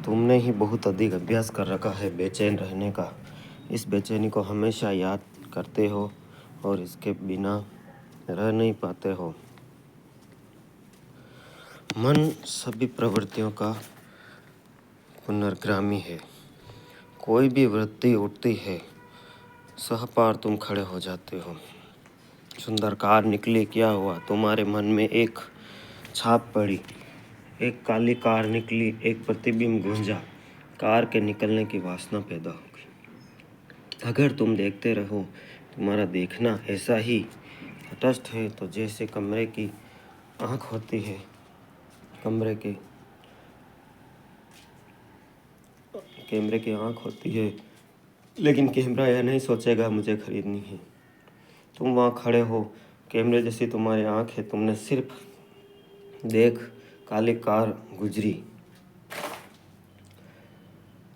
तुमने ही बहुत अधिक अभ्यास कर रखा है बेचैन रहने का। इस बेचैनी को हमेशा याद करते हो और इसके बिना रह नहीं पाते हो। मन सभी प्रवृत्तियों का पुनर्गामी है। कोई भी वृत्ति उठती है, सहपार तुम खड़े हो जाते हो। सुंदर कार निकली, क्या हुआ? तुम्हारे मन में एक छाप पड़ी। एक काली कार निकली, एक प्रतिबिंब गूंजा, कार के निकलने की वासना पैदा हो गई। अगर तुम देखते रहो, तुम्हारा देखना ऐसा ही तटस्थ है तो जैसे कमरे की आँख होती है, कैमरे की आँख होती है, लेकिन कैमरा यह नहीं सोचेगा मुझे खरीदनी है। तुम वहाँ खड़े हो, कैमरे जैसी तुम्हारी आँख है, तुमने सिर्फ देख काली कार गुजरी,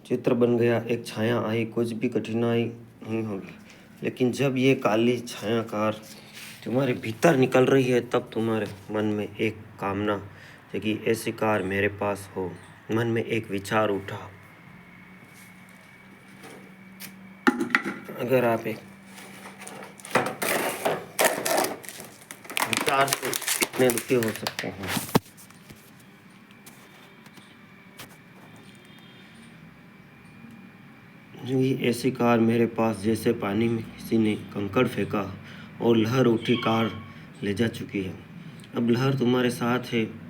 चित्र बन गया, एक छाया आई, कुछ भी कठिनाई नहीं होगी। लेकिन जब ये काली छाया कार तुम्हारे भीतर निकल रही है, तब तुम्हारे मन में एक कामना है कि ऐसी कार मेरे पास हो। मन में एक विचार उठा। अगर आप एक विचार से इतने दुखी हो सकते हैं, ये ऐसी कार मेरे पास जैसे पानी में किसी ने कंकड़ फेंका और लहर उठी, कार ले जा चुकी है। अब लहर तुम्हारे साथ है,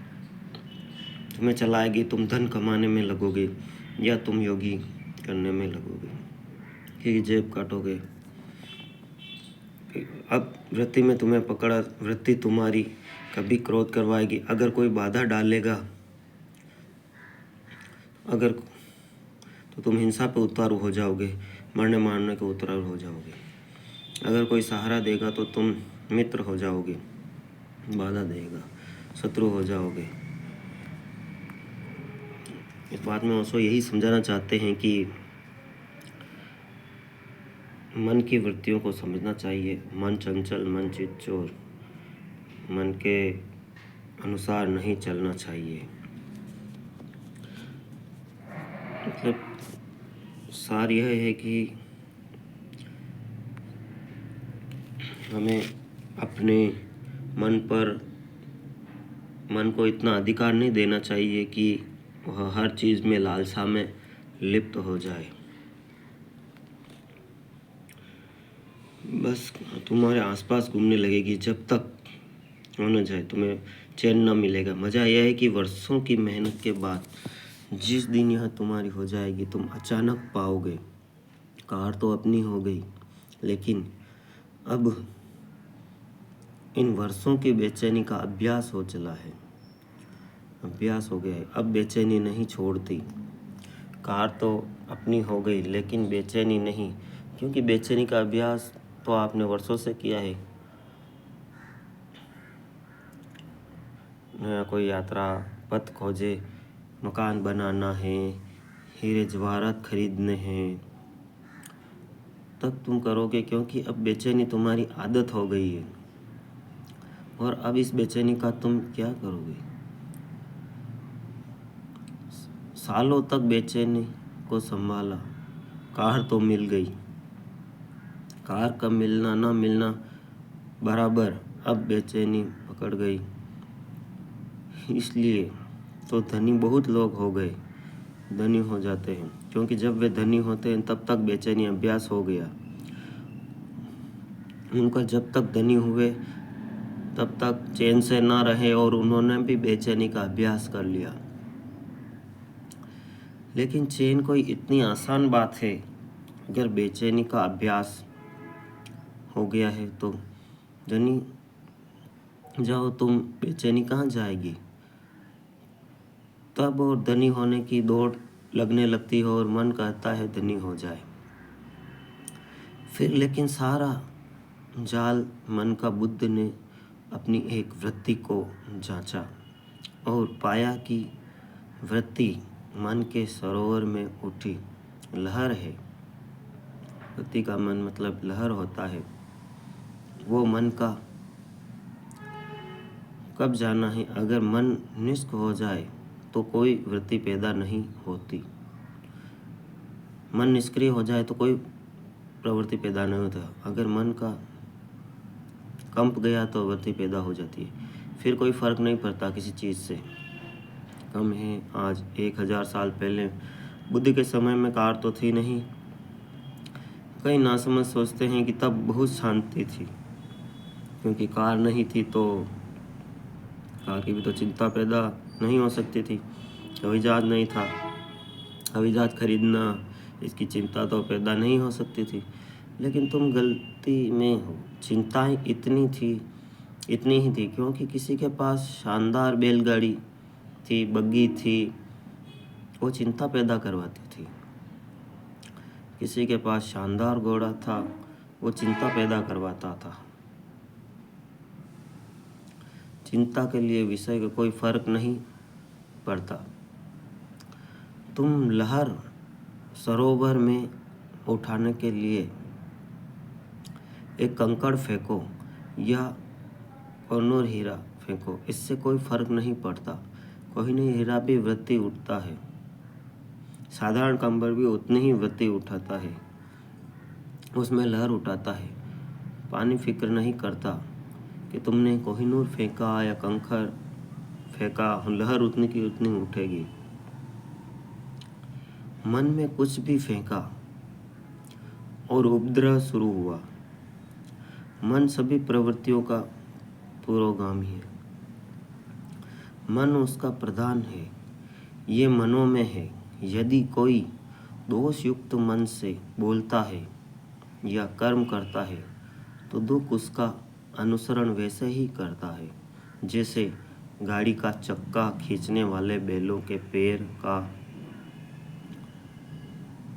तुम्हें चलाएगी। तुम धन कमाने में लगोगे या तुम योगी करने में लगोगे कि जेब काटोगे। अब वृत्ति में तुम्हें पकड़ा, वृत्ति तुम्हारी कभी क्रोध करवाएगी। अगर कोई बाधा डालेगा, अगर तो तुम हिंसा पे उतारू हो जाओगे, मरने मारने के उतारू हो जाओगे। अगर कोई सहारा देगा तो तुम मित्र हो जाओगे, बाधा देगा शत्रु हो जाओगे। इस बात में ओशो यही समझाना चाहते हैं कि मन की वृत्तियों को समझना चाहिए। मन चंचल, मन चितचोर, मन के अनुसार नहीं चलना चाहिए। मतलब सार यह है कि हमें अपने मन को इतना अधिकार नहीं देना चाहिए कि वह हर चीज़ में लालसा में लिप्त हो जाए। बस तुम्हारे आसपास घूमने लगेगी, जब तक हो न जाए तुम्हें चैन न मिलेगा। मज़ा यह है कि वर्षों की मेहनत के बाद जिस दिन यह तुम्हारी हो जाएगी, तुम अचानक पाओगे कार तो अपनी हो गई, लेकिन अब इन वर्षों की बेचैनी का अभ्यास हो चला है, अभ्यास हो गया है। अब बेचैनी नहीं छोड़ती। कार तो अपनी हो गई, लेकिन बेचैनी नहीं, क्योंकि बेचैनी का अभ्यास तो आपने वर्षों से किया है। नया कोई यात्रा पथ खोजे, मकान बनाना है, हीरे जवाहरात खरीदने हैं, तब तुम करोगे, क्योंकि अब बेचैनी तुम्हारी आदत हो गई है। और अब इस बेचैनी का तुम क्या करोगे? सालों तक बेचैनी को संभाला, कार तो मिल गई, कार का मिलना ना मिलना बराबर, अब बेचैनी पकड़ गई। इसलिए तो धनी बहुत लोग हो गए, धनी हो जाते हैं, क्योंकि जब वे धनी होते हैं तब तक बेचैनी अभ्यास हो गया उनका। जब तक धनी हुए तब तक चैन से ना रहे और उन्होंने भी बेचैनी का अभ्यास कर लिया। लेकिन चैन कोई इतनी आसान बात है? अगर बेचैनी का अभ्यास हो गया है तो धनी जाओ, तुम बेचैनी कहाँ जाएगी? तब और धनी होने की दौड़ लगने लगती है और मन कहता है धनी हो जाए। फिर लेकिन सारा जाल मन का बुद्ध ने अपनी एक वृत्ति को जांचा और पाया कि वृत्ति मन के सरोवर में उठी लहर है। वृत्ति का मन मतलब लहर होता है। वो मन का कब जाना है? अगर मन निष्क्रिय हो जाए तो कोई वृत्ति पैदा नहीं होती। मन निष्क्रिय हो जाए तो कोई प्रवृत्ति पैदा नहीं होता। अगर मन का कंप गया तो वृत्ति पैदा हो जाती है। फिर कोई फर्क नहीं पड़ता किसी चीज़ से। कम है आज 1000 साल पहले बुद्ध के समय में कार तो थी नहीं। कई नासमझ सोचते हैं कि तब बहुत शांति थी, क्योंकि कार नहीं थी तो कार की भी तो चिंता पैदा नहीं हो सकती थी। हवाई जहाज नहीं था, हवाई जहाज खरीदना इसकी चिंता तो पैदा नहीं हो सकती थी। लेकिन तुम गलती में हो। चिंताएं इतनी ही थी क्योंकि किसी के पास शानदार बैलगाड़ी थी, बग्गी थी, वो चिंता पैदा करवाती थी। किसी के पास शानदार घोड़ा था, वो चिंता पैदा करवाता था। चिंता के लिए विषय का कोई फर्क नहीं पड़ता। तुम लहर सरोवर में उठाने के लिए एक कंकड़ फेंको या कोहिनूर हीरा फेंको, इससे कोई फर्क नहीं पड़ता। कोहिनूर हीरा भी वृत्ति उठता है, साधारण कंकड़ भी उतनी ही वृत्ति उठाता है, उसमें लहर उठाता है। पानी फिक्र नहीं करता कि तुमने कोहिनूर फेंका या कंकड़ फेंका, लहर उतनी की उतनी उठेगी। मन में कुछ भी फेंका और उपद्रव शुरू हुआ। मन सभी प्रवृत्तियों का पुरोगामी है। मन उसका प्रधान है, ये मनों में है। यदि कोई दोष युक्त मन से बोलता है या कर्म करता है तो दुख उसका अनुसरण वैसे ही करता है जैसे गाड़ी का चक्का खींचने वाले बैलों के पैर का।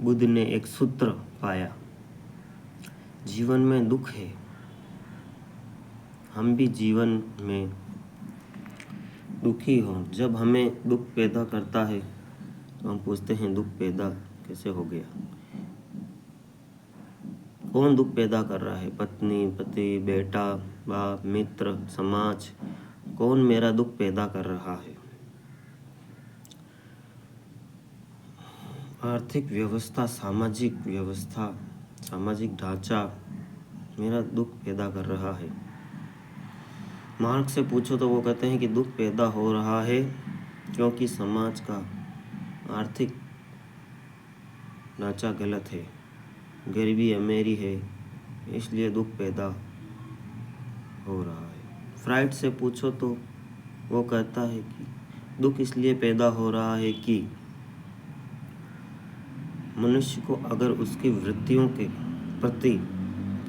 बुद्ध ने एक सूत्र पाया, जीवन में दुख है। हम भी जीवन में दुखी हों। जब हमें दुख पैदा करता है तो हम पूछते हैं दुख पैदा कैसे हो गया। कौन दुख पैदा कर रहा है? पत्नी, पति, बेटा, बाप, मित्र, समाज। कौन मेरा दुख पैदा कर रहा है? आर्थिक व्यवस्था, सामाजिक व्यवस्था, सामाजिक ढांचा मेरा दुख पैदा कर रहा है। मार्क्स से पूछो तो वो कहते हैं कि दुख पैदा हो रहा है क्योंकि समाज का आर्थिक ढांचा गलत है, गरीबी अमीरी है, इसलिए दुख पैदा हो रहा है। फ्राइड से पूछो तो वो कहता है कि दुख इसलिए पैदा हो रहा है कि मनुष्य को अगर उसकी वृत्तियों के प्रति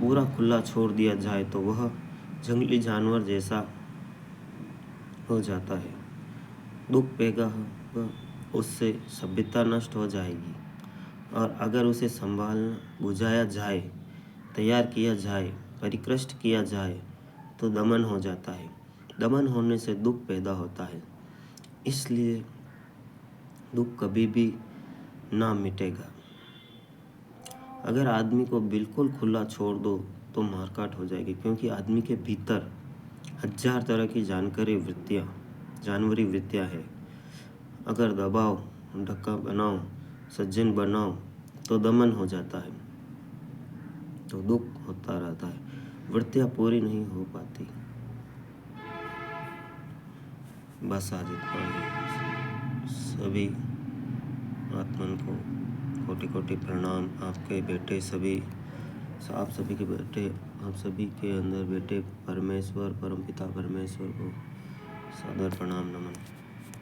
पूरा खुला छोड़ दिया जाए तो वह जंगली जानवर जैसा हो जाता है। दुख पैदा उससे सभ्यता नष्ट हो जाएगी, और अगर उसे संभालना, बुझाया जाए, तैयार किया जाए, परिकृष्ट किया जाए तो दमन हो जाता है। दमन होने से दुख पैदा होता है। इसलिए दुख कभी भी ना मिटेगा। अगर आदमी को बिल्कुल खुला छोड़ दो तो मारकाट हो जाएगी, क्योंकि आदमी के भीतर 1000 तरह की जानवरी वृत्तियाँ है। अगर दबाओ, ढक्का बनाओ, सज्जन बनाओ तो दमन हो जाता है, तो दुख होता रहता है, वृत्तियाँ पूरी नहीं हो पाती। बस आज इतना ही। सभी आत्मन को कोटि कोटि प्रणाम। आपके बेटे सभी, आप सभी के बेटे, आप सभी के अंदर बेटे परमेश्वर, परमपिता परमेश्वर को सादर प्रणाम, नमन।